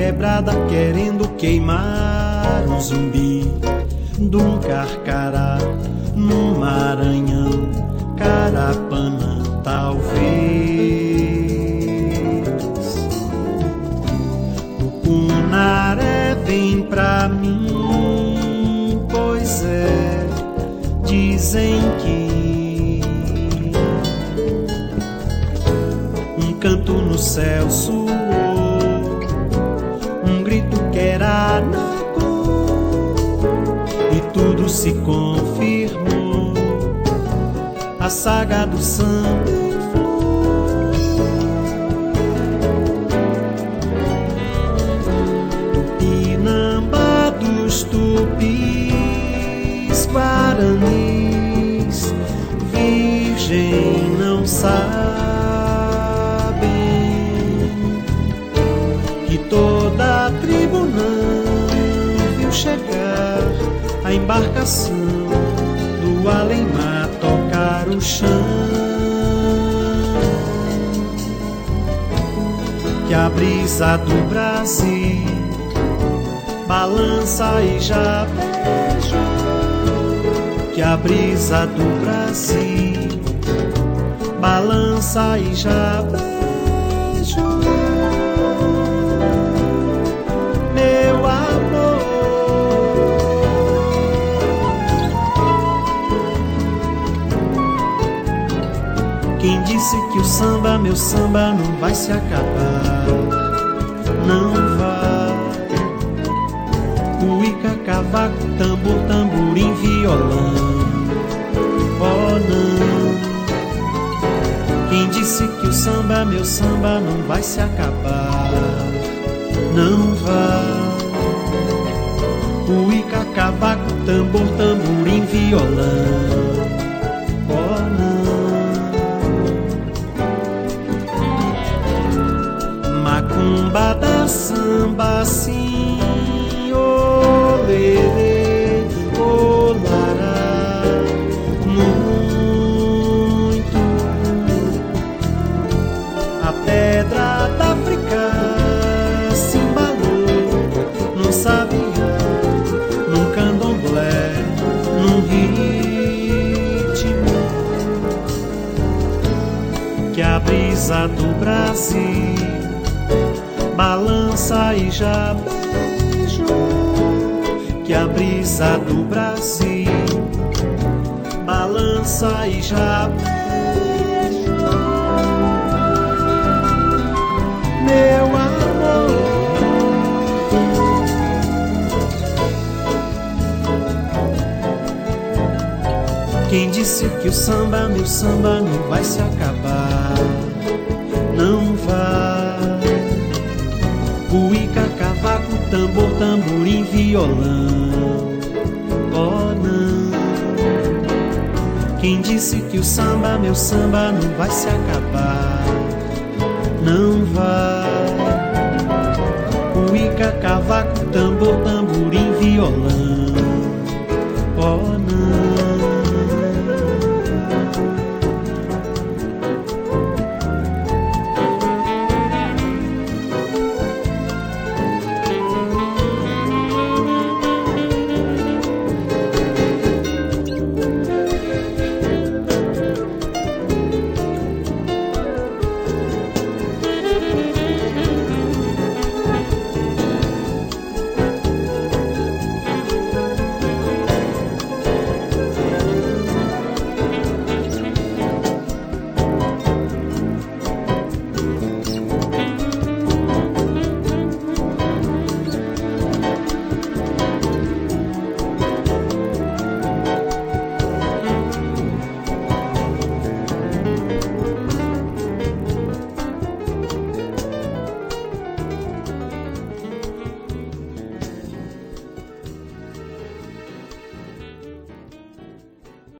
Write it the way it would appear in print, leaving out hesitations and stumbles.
quebrada querendo queimar um zumbi, de um carcará num Maranhão, Carapanã talvez. Tucunaré vem pra mim, pois é, dizem que um canto no céu soou, um grito que era Nagô, e tudo se confirmou, a saga do samba em flor. Tupinambá dos tupis, guaranis, virgem não sabem que toda a tribo não viu chegar a embarcação do além-mar tocar o chão, que a brisa do Brasil balança e já beijou, que a brisa do Brasil balança e já beijou, meu amor. Quem disse que o samba, meu samba, não vai se acabar? Não vai. Cuíca, cavaco, tambor, tamborim, violão. Oh não. Quem disse que o samba, meu samba, não vai se acabar? Não vai. Cuíca, cavaco, tambor, tamborim, violão. Oh não. Macumba da samba, sim, olê, olará, muito. A pedra da África se embalou num sabiá, num candomblé, num ritmo, que a brisa do Brasil balança e já beijou, que a brisa do Brasil balança e já beijou, meu amor. Quem disse que o samba, meu samba, não vai se acabar? Não vai. Cuíca, cavaco, tambor, tamborim, violão. Oh não. Quem disse que o samba, meu samba, não vai se acabar? Não vai. Cuíca, cavaco, tambor, tamborim, violão. Oh não.